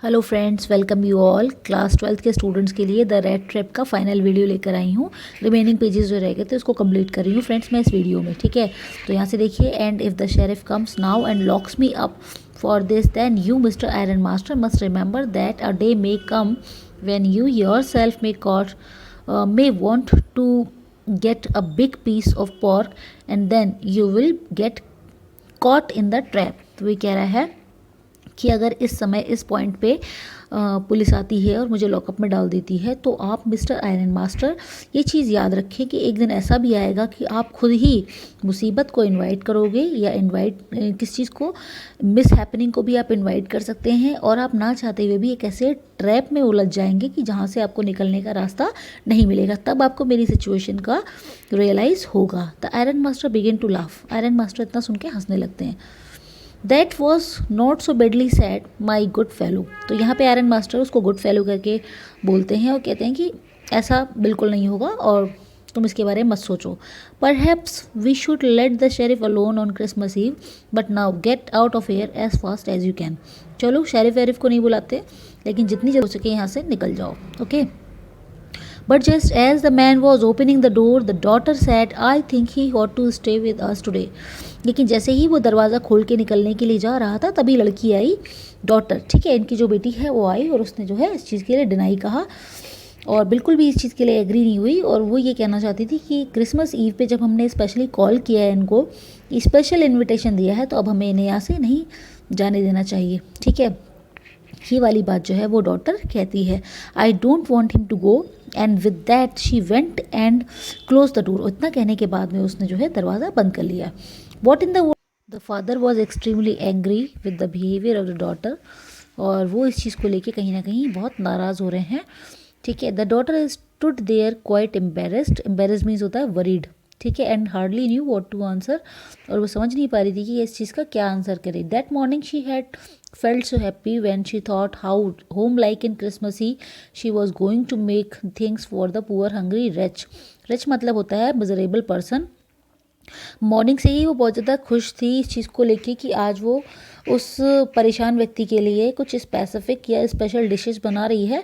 Hello friends, welcome you all. Class 12th के students के लिए द रेड ट्रैप का फाइनल वीडियो लेकर आई हूँ। रिमेनिंग पेजेस जो रह गए थे उसको कंप्लीट कर रही हूँ फ्रेंड्स मैं इस वीडियो में। ठीक है, तो यहाँ से देखिए, and if the sheriff comes now and locks me up for this, then you mister iron master must remember that a day may come when you yourself may want to get a big piece of pork and then you will get caught in the trap। तो ये कह रहा है कि अगर इस समय इस पॉइंट पे पुलिस आती है और मुझे लॉकअप में डाल देती है, तो आप मिस्टर आयरन मास्टर ये चीज़ याद रखें कि एक दिन ऐसा भी आएगा कि आप खुद ही मुसीबत को इनवाइट करोगे, या इनवाइट किस चीज़ को, मिस हैपनिंग को भी आप इनवाइट कर सकते हैं, और आप ना चाहते हुए भी एक ऐसे ट्रैप में उलझ जाएंगे कि जहाँ से आपको निकलने का रास्ता नहीं मिलेगा। तब आपको मेरी सिचुएशन का रियलाइज़ होगा। The iron master begin to laugh. Iron master इतना सुन के हंसने लगते हैं। That was not so badly said my good fellow. तो यहाँ पे आयरन मास्टर उसको गुड फेलो करके बोलते हैं और कहते हैं कि ऐसा बिल्कुल नहीं होगा और तुम इसके बारे में मत सोचो। Perhaps we should let the sheriff alone on Christmas eve, but now get out of here as fast as you can. चलो, शेरिफ वेरिफ को नहीं बुलाते, लेकिन जितनी जल्दी हो सके यहाँ से निकल जाओ। Okay. But just as the man was opening the door, the daughter said, I think he ought to stay with us today। लेकिन जैसे ही वो दरवाज़ा खोल के निकलने के लिए जा रहा था, तभी लड़की आई, डॉटर, ठीक है, इनकी जो बेटी है वो आई, और उसने जो है इस चीज़ के लिए डिनाई कहा और बिल्कुल भी इस चीज़ के लिए एग्री नहीं हुई। और वो ये कहना चाहती थी कि क्रिसमस ईव पे जब हमने स्पेशली कॉल किया है, इनको स्पेशल इन्विटेशन दिया है, तो अब हमें इन्हें यहाँ से नहीं जाने देना चाहिए। ठीक है, ये वाली बात जो है वो डॉटर कहती है। I don't want him to go, and with that she went and close the door. इतना कहने के बाद में उसने जो है दरवाज़ा बंद कर लिया। What in the father was extremely angry with the behaviour of the daughter. और वो इस चीज़ को लेके कहीं ना कहीं बहुत नाराज़ हो रहे हैं। ठीक है, the daughter stood there quite embarrassed. Embarrassed means होता है वरीड। ठीक है, and hardly knew what to answer. और वो समझ नहीं पा रही थी कि इस चीज़ का क्या आंसर करे। That morning she had felt so happy when she thought how home like in Christmassy she was going to make things for the poor hungry wretch। rich मतलब होता है miserable person। मॉर्निंग से ही वो बहुत ज़्यादा खुश थी इस चीज़ को लेके कि आज वो उस परेशान व्यक्ति के लिए कुछ स्पेसिफिक या स्पेशल डिशेस बना रही है।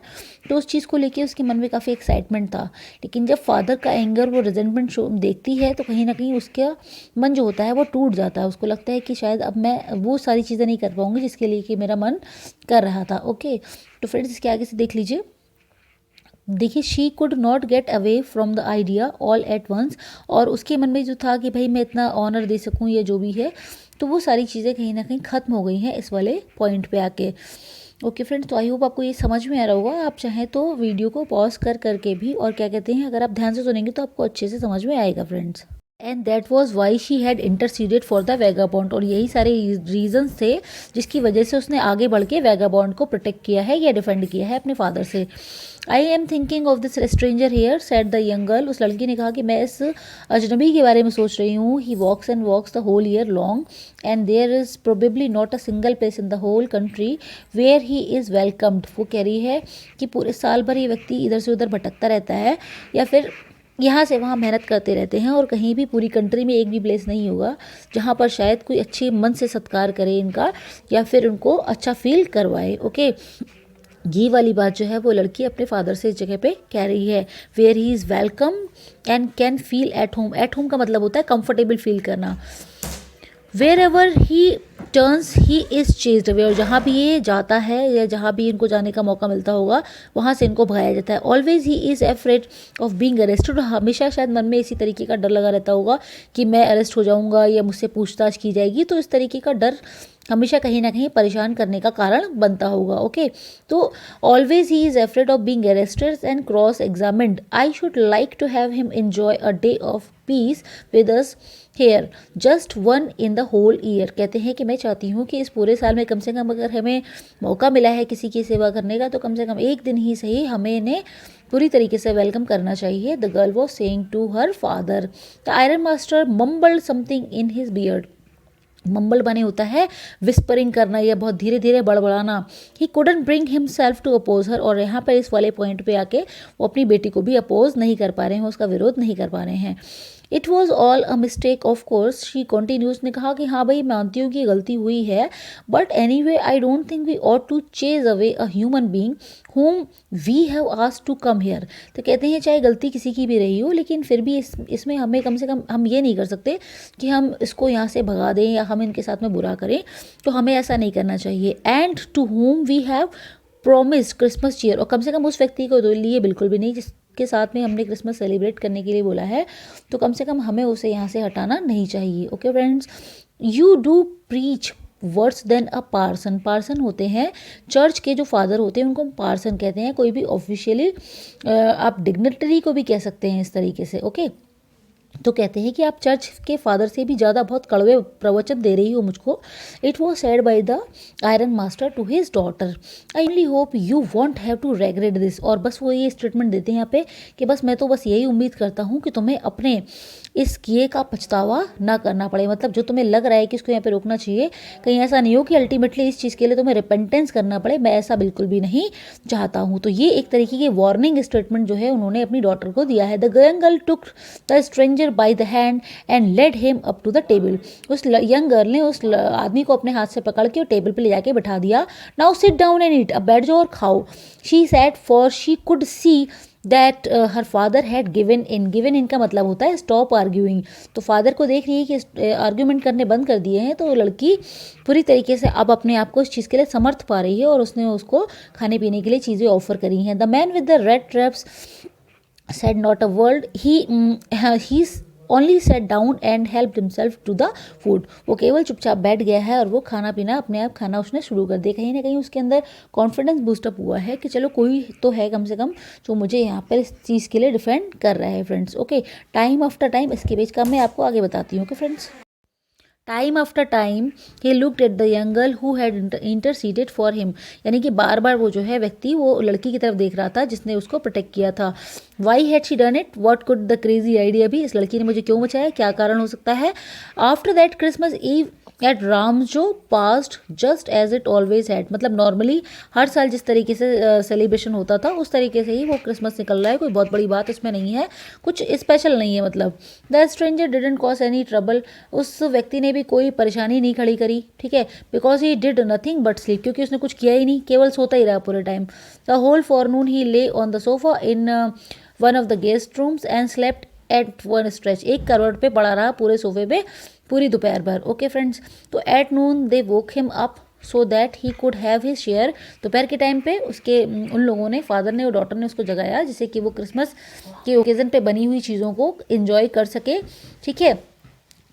तो उस चीज़ को लेके उसके मन में काफ़ी एक्साइटमेंट था। लेकिन जब फादर का एंगर, वो रिजेंटमेंट शो देखती है, तो कहीं ना कहीं उसका मन जो होता है वो टूट जाता है। उसको लगता है कि शायद अब मैं वो सारी चीज़ें नहीं कर पाऊँगी जिसके लिए कि मेरा मन कर रहा था। ओके, तो फ्रेंड्स इसके आगे से देख लीजिए। देखिए, she could not get away from the idea all at once. और उसके मन में जो था कि भाई मैं इतना ऑनर दे सकूं या जो भी है, तो वो सारी चीज़ें कहीं ना कहीं ख़त्म हो गई हैं इस वाले पॉइंट पे आके। ओके फ्रेंड्स, तो आई होप आपको ये समझ में आ रहा होगा। आप चाहें तो वीडियो को पॉज कर करके भी, और क्या कहते हैं, अगर आप ध्यान से सुनेंगे तो आपको अच्छे से समझ में आएगा friends. And that was why she had interceded for the vagabond. और यही सारे रीजन्स थे जिसकी वजह से उसने आगे बढ़ के वैगाबॉन्ड को प्रोटेक्ट किया है या डिफेंड किया है अपने फादर से। I am thinking of this stranger here, said the young girl. उस लड़की ने कहा कि मैं इस अजनबी के बारे में सोच रही हूँ। He walks and walks the whole year long and there is probably not a single place in the whole country where he is welcomed. वो कह रही है कि पूरे साल भर ये व्यक्ति इधर से उधर भटकता रहता है, या फिर यहाँ से वहाँ मेहनत करते रहते हैं, और कहीं भी पूरी कंट्री में एक भी प्लेस नहीं होगा जहाँ पर शायद कोई अच्छे मन से सत्कार करे इनका, या फिर उनको अच्छा फील करवाए। ओके, ये वाली बात जो है वो लड़की अपने फादर से इस जगह पे कह रही है। Where he is welcome and can feel at home. At home का मतलब होता है कंफर्टेबल फील करना। Wherever he turns he is chased away. और जहाँ भी ये जाता है या जहाँ भी इनको जाने का मौका मिलता होगा, वहाँ से इनको भगाया जाता है। Always he is afraid of being arrested. हमेशा शायद मन में इसी तरीके का डर लगा रहता होगा कि मैं अरेस्ट हो जाऊँगा या मुझसे पूछताछ की जाएगी। तो इस तरीके का डर हमेशा कहीं ना कहीं परेशान करने का कारण बनता होगा। ओके, तो always he is afraid of being arrested and cross examined. I should like to have him enjoy a day of peace with us here, just one in the whole year. कहते हैं कि मैं चाहती हूँ कि इस पूरे साल में कम से कम, अगर हमें मौका मिला है किसी की सेवा करने का, तो कम से कम एक दिन ही सही हमें इन्हें पूरी तरीके से वेलकम करना चाहिए। The girl was saying to her father. The iron master mumbled something in his beard. Mumble बने होता है विस्परिंग करना या बहुत धीरे धीरे बड़बड़ाना। He couldn't bring himself to oppose her. और यहाँ पर इस वाले पॉइंट पे आके वो अपनी बेटी को भी अपोज नहीं कर पा रहे हैं, उसका विरोध नहीं कर पा रहे हैं। It was all a mistake of course, she continues, ने कहा कि हाँ भाई मानती हूँ कि गलती हुई है, but anyway I don't think we ought to chase away a human being whom we have asked to come here. तो कहते हैं चाहे गलती किसी की भी रही हो, लेकिन फिर भी इसमें हमें कम से कम हम ये नहीं कर सकते कि हम इसको यहाँ से भगा दें या हम इनके साथ में बुरा करें, तो हमें ऐसा नहीं करना चाहिए। And to whom we have promise Christmas cheer, और कम से कम उस व्यक्ति को लिए बिल्कुल भी नहीं जिसके साथ में हमने क्रिसमस सेलिब्रेट करने के लिए बोला है, तो कम से कम हमें उसे यहाँ से हटाना नहीं चाहिए। Okay friends, you do preach words then a parson, parson होते हैं चर्च के जो फादर होते हैं, उनको हम पार्सन कहते हैं। कोई भी ऑफिशियली आप डिग्नेटरी को भी कह सकते हैं इस तरीके से। ओके, तो कहते हैं कि आप चर्च के फादर से भी ज़्यादा बहुत कड़वे प्रवचन दे रही हो मुझको। It was said by the iron master to his daughter, I only hope you won't have to regret this. और बस वो ये स्टेटमेंट देते हैं यहाँ पे कि बस मैं तो बस यही उम्मीद करता हूँ कि तुम्हें अपने इस किए का पछतावा ना करना पड़े। मतलब जो तुम्हें लग रहा है कि इसको यहाँ पे रोकना चाहिए, कहीं ऐसा नहीं हो कि अल्टीमेटली इस चीज़ के लिए तुम्हें रिपेंटेंस करना पड़े, मैं ऐसा बिल्कुल भी नहीं चाहता हूँ। तो ये एक तरीके की वार्निंग स्टेटमेंट जो है उन्होंने अपनी डॉटर को दिया है। The young girl took the stranger by the hand and led him up to the table. उस यंग गर्ल ने उस आदमी को अपने हाथ से पकड़ के टेबल पे ले जाके बैठा दिया। Now sit down and eat, अब बैठ जाओ और खाओ। She sat for she could see that her father had given in का मतलब होता है स्टॉप आर्ग्यूइंग। तो फादर को देख रही है कि आर्ग्यूमेंट करने बंद कर दिए हैं, तो लड़की पूरी तरीके से अब अपने आप को इस चीज़ के लिए समर्थ पा रही है और उसने उसको खाने पीने के लिए चीज़ें ऑफर करी हैं। The man with the red traps said not a word. He only sat down and helped himself to the food. वो केवल चुपचाप बैठ गया है और वो खाना पीना अपने आप खाना उसने शुरू कर दिया। कहीं ना कहीं उसके अंदर कॉन्फिडेंस बूस्टअप हुआ है कि चलो कोई तो है कम से कम जो मुझे यहाँ पर इस चीज़ के लिए डिफेंड कर रहा है। Friends, okay, time after time इसके बीच का मैं आपको आगे बताती हूँ। Okay friends, time after time he looked at the young girl who had interceded for him, यानी कि बार बार वो जो है व्यक्ति वो लड़की की तरफ देख रहा था जिसने उसको प्रोटेक्ट किया था। Why had she done it, what could the crazy idea भी, इस लड़की ने मुझे क्यों बचाया, क्या कारण हो सकता है। After that Christmas Eve at Ramjo past just as it always had, मतलब नॉर्मली हर साल जिस तरीके से सेलिब्रेशन होता था उस तरीके से ही वो क्रिसमस निकल रहा है। कोई बहुत बड़ी बात इसमें नहीं है, कुछ स्पेशल नहीं है। मतलब the stranger didn't cause any trouble, उस व्यक्ति ने भी कोई परेशानी नहीं खड़ी करी, ठीक है, because he did nothing but sleep, क्योंकि उसने कुछ किया ही नहीं, केवल सोता ही रहा पूरे टाइम। द होल फॉरनून ही ले on the sofa in one of the guest rooms and slept at one stretch, एक करवट पे पड़ा रहा पूरे सोफे पे पूरी दोपहर भर। ओके फ्रेंड्स, तो at noon they woke him up so that he could have his share, दोपहर के टाइम पे उसके उन लोगों ने, फादर ने और डॉटर ने उसको जगाया जिससे कि वो क्रिसमस के ओकेज़न पे बनी हुई चीज़ों को एंजॉय कर सके, ठीक है।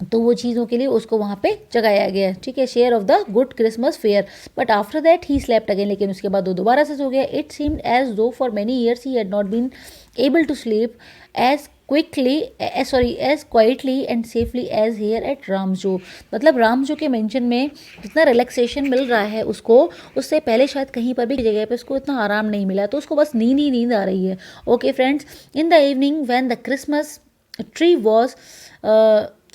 तो वो चीज़ों के लिए उसको वहाँ पे जगाया गया, ठीक है, share of the good Christmas fare. But after that he slept again, लेकिन उसके बाद वो दोबारा से सो गया। It seemed as though for many years he had not been able to sleep as as quietly and safely as here at Ramjo, मतलब Ramjo के मेंशन में जितना रिलैक्सेशन मिल रहा है उसको, उससे पहले शायद कहीं पर भी जगह पे उसको इतना आराम नहीं मिला, तो उसको बस नींद ही नींद आ रही है। Okay friends, in the evening when the Christmas tree was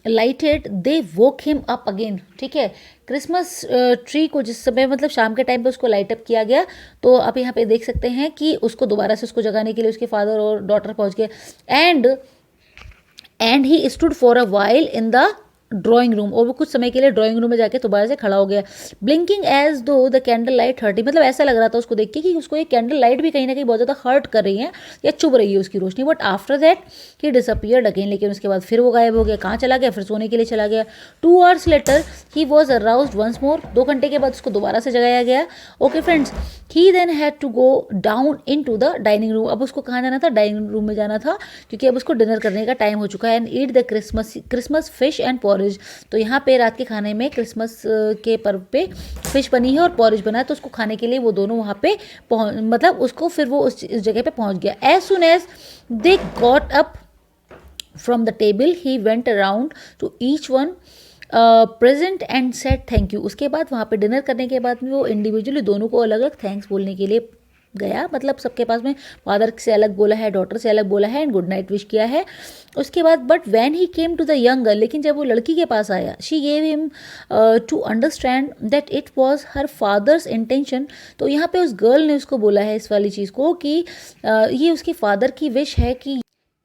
lighted they woke him up again, ठीक है। क्रिसमस ट्री को जिस समय मतलब शाम के टाइम पे उसको लाइट अप किया गया, तो आप यहाँ पे देख सकते हैं कि उसको दोबारा से उसको जगाने के लिए उसके फादर और डॉटर पहुँच गए। And he stood for a while in the drawing room, और वो कुछ समय के लिए ड्राइंग रूम में जाके दोबारा से खड़ा हो गया। ब्लिंकिंग एज दो द कैंडल लाइट हर्टिंग, मतलब ऐसा लग रहा था उसको देख के कि उसको ये कैंडल लाइट भी कहीं ना कहीं बहुत ज़्यादा हर्ट कर रही है या चुभ रही है उसकी रोशनी। But after that he disappeared again, लेकिन उसके बाद फिर वो गायब हो गया, कहाँ चला गया, फिर सोने के लिए चला गया। 2 hours later he was aroused once more, 2 घंटे के बाद उसको दोबारा से जगाया गया। Okay friends, he then had to go down into the dining room, अब उसको कहाँ जाना था, डाइनिंग रूम में जाना था, क्योंकि अब उसको डिनर करने का टाइम हो चुका है। And eat the Christmas fish and porridge, तो यहाँ पे रात के खाने में क्रिसमस के पर्व पे फिश बनी है और पॉरेज बना है, तो उसको खाने के लिए वो दोनों वहाँ पे मतलब उसको फिर वो उस जगह पे पहुँच गया। As soon as they got up from the table he went around to each one present and said thank you, उसके बाद वहाँ पे डिनर करने के बाद में वो इंडिविजुअली दोनों को अलग अलग थैंक्स बोलने के लिए गया, मतलब सबके पास में फादर से अलग बोला है, डॉटर से अलग बोला है एंड गुड नाइट विश किया है। उसके बाद but when he came to the young girl, लेकिन जब वो लड़की के पास आया, she gave him to understand that it was her father's intention, तो यहाँ पे उस गर्ल ने उसको बोला है इस वाली चीज़ को कि ये उसके फादर की विश है कि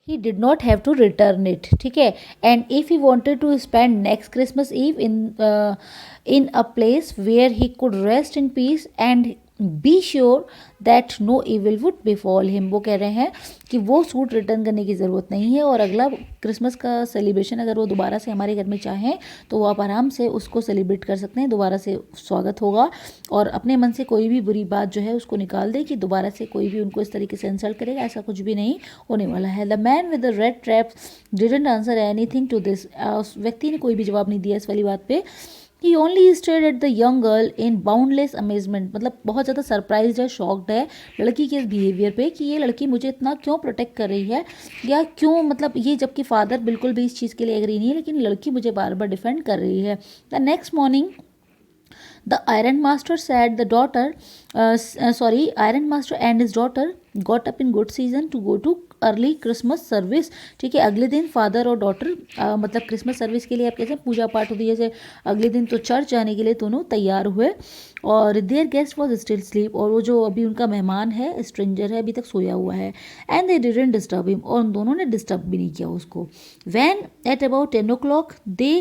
he did not have to return it, ठीक है. And if he wanted to spend next Christmas Eve in a place where he could rest in peace and be sure that no evil would befall him, वो कह रहे हैं कि वो suit return करने की ज़रूरत नहीं है और अगला क्रिसमस का सेलिब्रेशन अगर वो दोबारा से हमारे घर में चाहें तो वो आप आराम से उसको सेलिब्रेट कर सकते हैं, दोबारा से स्वागत होगा. और अपने मन से कोई भी बुरी बात जो है उसको निकाल दे कि दोबारा से कोई भी उनको इस तरीके से इंसल्ट करेगा, ऐसा कुछ भी नहीं होने वाला है. The man with the rat trap didn't answer anything to this, उस व्यक्ति ने कोई भी जवाब नहीं दिया इस वाली बात पे. He only stared at the young girl in boundless amazement, मतलब बहुत ज़्यादा सरप्राइज है, शॉक्ड है लड़की के इस बिहेवियर पे कि ये लड़की मुझे इतना क्यों प्रोटेक्ट कर रही है या क्यों, मतलब ये जबकि फादर बिल्कुल भी इस चीज़ के लिए एग्री नहीं है लेकिन लड़की मुझे बार बार डिफेंड कर रही है. The next morning the iron master said the daughter iron master and his daughter got up in good season to go to early Christmas service, ठीक है. अगले दिन फादर और डॉटर मतलब क्रिसमस सर्विस के लिए आप कैसे पूजा पाठ होती है जैसे अगले दिन तो चर्च जाने के लिए दोनों तैयार हुए. और there guest was still sleep, और वो जो अभी उनका मेहमान है स्ट्रेंजर है अभी तक सोया हुआ है. And they didn't disturb him, और उन दोनों ने डिस्टर्ब भी नहीं किया उसको. When at about 10 o'clock they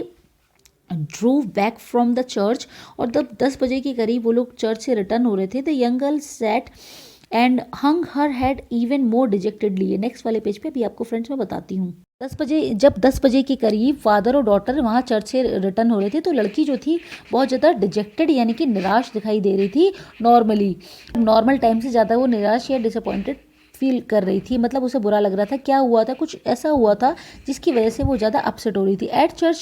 drove back from the church, और तब 10 बजे के करीब वो लोग चर्च से रिटर्न हो रहे थे. The young girl sat and hung her head even more dejectedly. Next वाले पेज पे भी आपको फ्रेंड्स मैं बताती हूँ. 10 बजे के करीब फादर और डॉटर वहाँ चर्च से रिटर्न हो रहे थे तो लड़की जो थी बहुत ज़्यादा डिजेक्टेड यानी कि निराश दिखाई दे रही थी. नॉर्मल टाइम से ज़्यादा वो निराश या डिसअपॉइंटेड फील कर रही थी, मतलब उसे बुरा लग रहा था. क्या हुआ था, कुछ ऐसा हुआ था जिसकी वजह से वो ज़्यादा अपसेट हो रही थी. At church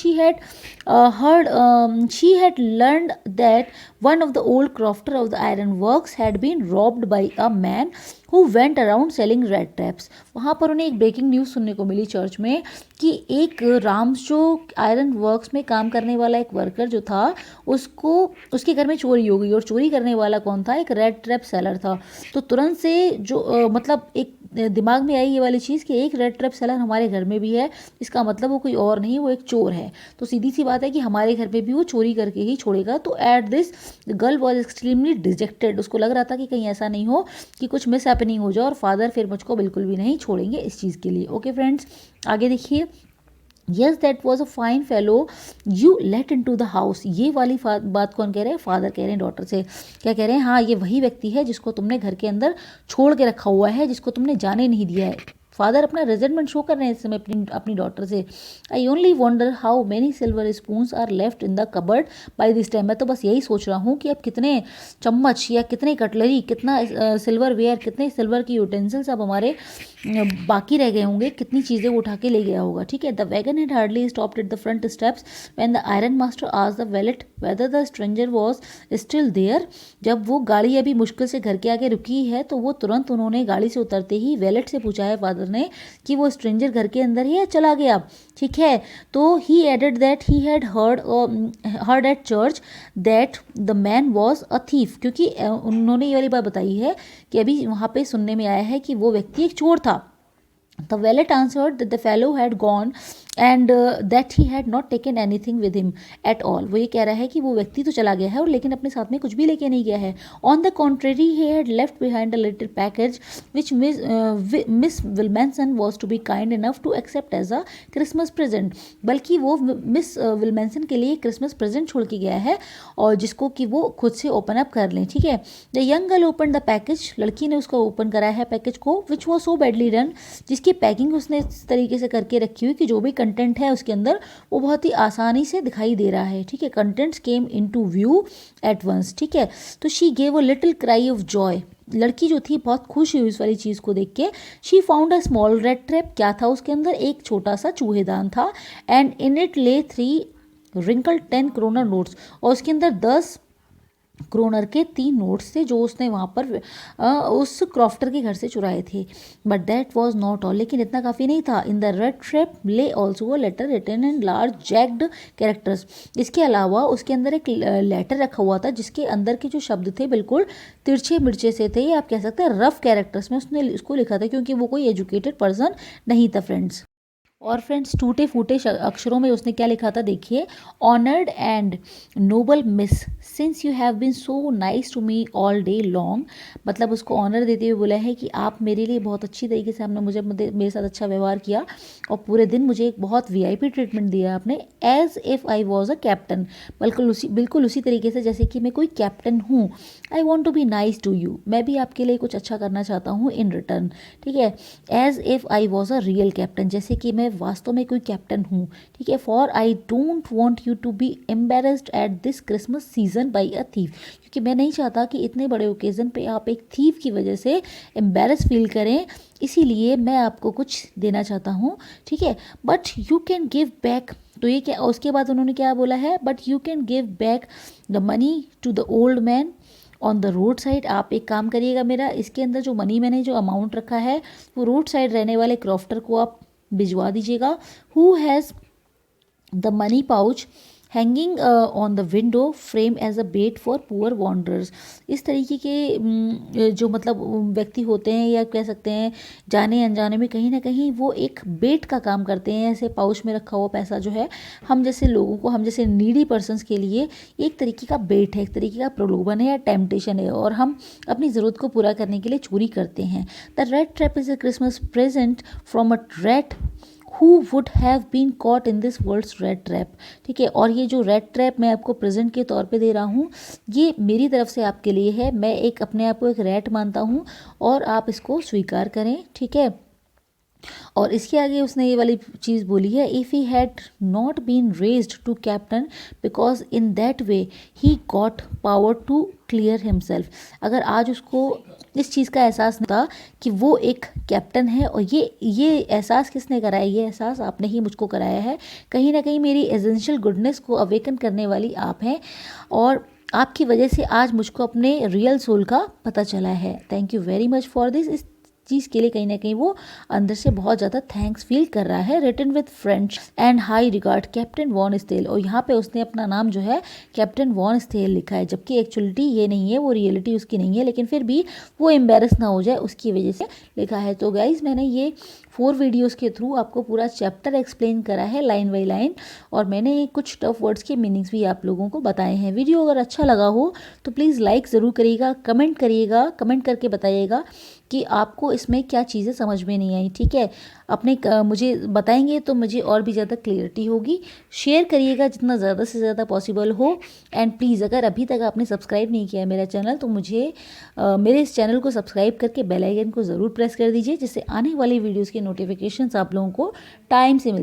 she had learned that one of the old crofter of the iron works had been robbed by a man who went around selling rat traps. वहाँ पर उन्हें एक ब्रेकिंग न्यूज़ सुनने को मिली चर्च में कि एक राम्स जो आयरन वर्क्स में काम करने वाला एक वर्कर जो था उसके घर में चोरी हो गई, और चोरी करने वाला कौन था, एक रेड ट्रैप सेलर था. तो तुरंत से जो मतलब एक दिमाग में आई ये वाली चीज़ कि एक रेड ट्रैप सेलर हमारे घर में भी है, इसका मतलब वो कोई और नहीं, वो एक चोर है. तो सीधी सी बात है कि हमारे घर पे भी वो चोरी करके ही छोड़ेगा. तो at this girl was extremely dejected, उसको लग रहा था कि कहीं ऐसा नहीं हो कि कुछ मिस हैपनिंग हो जाए और फादर फिर मुझको बिल्कुल भी नहीं छोड़ेंगे इस चीज़ के लिए. ओके फ्रेंड्स, आगे देखिए. Yes that was a fine fellow you let into the house. ये वाली बात कौन कह रहे हैं, फादर कह रहे हैं डॉटर से. क्या कह रहे हैं, हाँ ये वही व्यक्ति है जिसको तुमने घर के अंदर छोड़ के रखा हुआ है, जिसको तुमने जाने नहीं दिया है. फादर अपना रेजनमेंट शो कर रहे हैं इस समय अपनी डॉटर से. I only wonder how many silver spoons are left in the cupboard by this time. मैं तो बस यही सोच रहा हूँ कि अब कितने चम्मच या कितने कटलरी, कितना सिल्वर वेयर, कितने सिल्वर की यूटेंसिल्स अब हमारे बाकी रह गए होंगे, कितनी चीज़ें वो उठा के ले गया होगा. ठीक है. The wagon had hardly stopped at the front steps when the iron master asked the valet whether the stranger was still there. जब वो गाड़ी अभी मुश्किल से घर के आगे रुकी है तो वो तुरंत उन्होंने गाड़ी से उतरते ही वैलेट से पूछा है फादर ने कि वो स्ट्रेंजर घर के अंदर ही है, चला गया. ठीक है. तो he added that he had heard at church that the man was a thief, क्योंकि उन्होंने ये वाली बात बताई है कि अभी वहाँ पे सुनने में आया है कि वो व्यक्ति एक चोर था. The valet answered that the fellow had gone and that he had not taken anything with him at all. वो ये कह रहा है कि वो व्यक्ति तो चला गया है और लेकिन अपने साथ में कुछ भी लेके नहीं गया है. On the contrary, he had left behind a little package which Miss Wilmanson was to be kind enough to accept as a Christmas present. बल्कि वो मिस विलमेंसन के लिए क्रिसमस प्रेजेंट छोड़ के गया है और जिसको कि वो खुद से ओपन अप कर लें. ठीक है. The young girl open the package. लड़की ने उसको ओपन कराया है पैकेज को, which was so badly done, जिसकी पैकिंग उसने इस तरीके से करके रखी हुई कि जो भी कंटेंट है उसके अंदर वो बहुत ही आसानी से दिखाई दे रहा है. ठीक है. Contents came into view at once. ठीक है. तो she gave a little cry of joy. लड़की जो थी बहुत खुश हुई इस वाली चीज़ को देख के. She found a small red trap. क्या था उसके अंदर, एक छोटा सा चूहेदान था. एंड इन इट ले 3 रिंकल 10 क्रोनर नोट्स, और उसके अंदर 10 क्रोनर के 3 नोट्स थे जो उसने वहाँ पर उस क्रॉफ्टर के घर से चुराए थे. But that was not all. लेकिन इतना काफ़ी नहीं था. In the rat trap lay also a letter written in large jagged characters. इसके अलावा उसके अंदर एक लेटर रखा हुआ था जिसके अंदर के जो शब्द थे बिल्कुल तिरछे मिर्चे से थे, या आप कह सकते हैं रफ कैरेक्टर्स में उसने इसको लिखा था, क्योंकि वो कोई एजुकेटेड पर्सन नहीं था फ्रेंड्स. और फ्रेंड्स टूटे फूटे अक्षरों में उसने क्या लिखा था देखिए, honoured and noble miss, since you have been so nice to me all day long. मतलब उसको ऑनर देते हुए बोला है कि आप मेरे लिए बहुत अच्छी तरीके से आपने मेरे साथ अच्छा व्यवहार किया और पूरे दिन मुझे एक बहुत वीआईपी ट्रीटमेंट दिया आपने, as if I was a captain, बिल्कुल उसी तरीके से जैसे कि मैं कोई कैप्टन हूँ। I want to be nice to you, मैं भी आपके लिए कुछ अच्छा करना चाहता हूँ इन रिटर्न, ठीक है। As if I was a real captain, जैसे कि मैं वास्तव में कोई कैप्टन हूँ, ठीक है। For I don't want you to be embarrassed at this Christmas season by a thief, क्योंकि मैं नहीं चाहता कि इतने बड़े ओकेज़न पे आप एक थीफ की वजह से एम्बेरस फील करें, इसीलिए मैं आपको कुछ देना चाहता हूँ, ठीक है। But you can give back, तो ये क्या, उसके बाद उन्होंने क्या बोला है, but you can give back the money to the old man on the road side. आप एक काम करिएगा, मेरा इसके अंदर जो मनी मैंने जो अमाउंट रखा है वो रोड साइड रहने वाले क्रॉफ्टर को आप भिजवा दीजिएगा, who has the money pouch hanging on the window frame as a bait for poor wanderers. इस तरीके के जो मतलब व्यक्ति होते हैं, या कह सकते हैं जाने अनजाने में कहीं ना कहीं वो एक बेट का काम करते हैं, ऐसे पाउच में रखा हुआ पैसा जो है हम जैसे लोगों को, हम जैसे नीडी पर्सनस के लिए एक तरीके का बेट है, एक तरीके का प्रलोभन है या टेम्पटेशन है, और हम अपनी ज़रूरत को पूरा करने के लिए चोरी करते हैं। The rat trap is a Christmas present from a rat who would have been caught in this world's rat trap, ठीक है। और ये जो रेड ट्रैप मैं आपको प्रेजेंट के तौर पे दे रहा हूँ, ये मेरी तरफ से आपके लिए है, मैं एक अपने आप को एक रैट मानता हूँ और आप इसको स्वीकार करें, ठीक है। और इसके आगे उसने ये वाली चीज़ बोली है, if he had not been raised to captain because in that way he got power to clear himself. अगर आज उसको इस चीज़ का एहसास नहीं था कि वो एक कैप्टन है, और ये एहसास किसने कराया, ये एहसास आपने ही मुझको कराया है। कहीं ना कहीं मेरी एसेंशियल गुडनेस को अवेकन करने वाली आप हैं, और आपकी वजह से आज मुझको अपने रियल सोल का पता चला है। Thank you very much for this. इस चीज़ के लिए कहीं ना कहीं वो अंदर से बहुत ज़्यादा थैंक्स फील कर रहा है। Written with friends and high regard captain von Stahle, और यहाँ पे उसने अपना नाम जो है कैप्टन वॉन स्टेल लिखा है, जबकि एक्चुअलिटी ये नहीं है, वो रियलिटी उसकी नहीं है, लेकिन फिर भी वो एम्बेरस ना हो जाए उसकी वजह से लिखा है। तो गाइज मैंने ये 4 वीडियोस के थ्रू आपको पूरा चैप्टर एक्सप्लेन करा है लाइन बाई लाइन, और मैंने कुछ टफ वर्ड्स के मीनिंग्स भी आप लोगों को बताए हैं। वीडियो अगर अच्छा लगा हो तो प्लीज़ लाइक ज़रूर करिएगा, कमेंट करके बताइएगा कि आपको इसमें क्या चीज़ें समझ में नहीं आई, ठीक है। अपने मुझे बताएंगे तो मुझे और भी ज़्यादा क्लियरिटी होगी। शेयर करिएगा जितना ज़्यादा से ज़्यादा पॉसिबल हो, एंड प्लीज़ अगर अभी तक आपने सब्सक्राइब नहीं किया है मेरा चैनल, तो मुझे मेरे इस चैनल को सब्सक्राइब करके बेल आइकन को ज़रूर प्रेस कर दीजिए, जिससे आने वाली वीडियोज़ के नोटिफिकेशंस आप लोगों को टाइम से मिल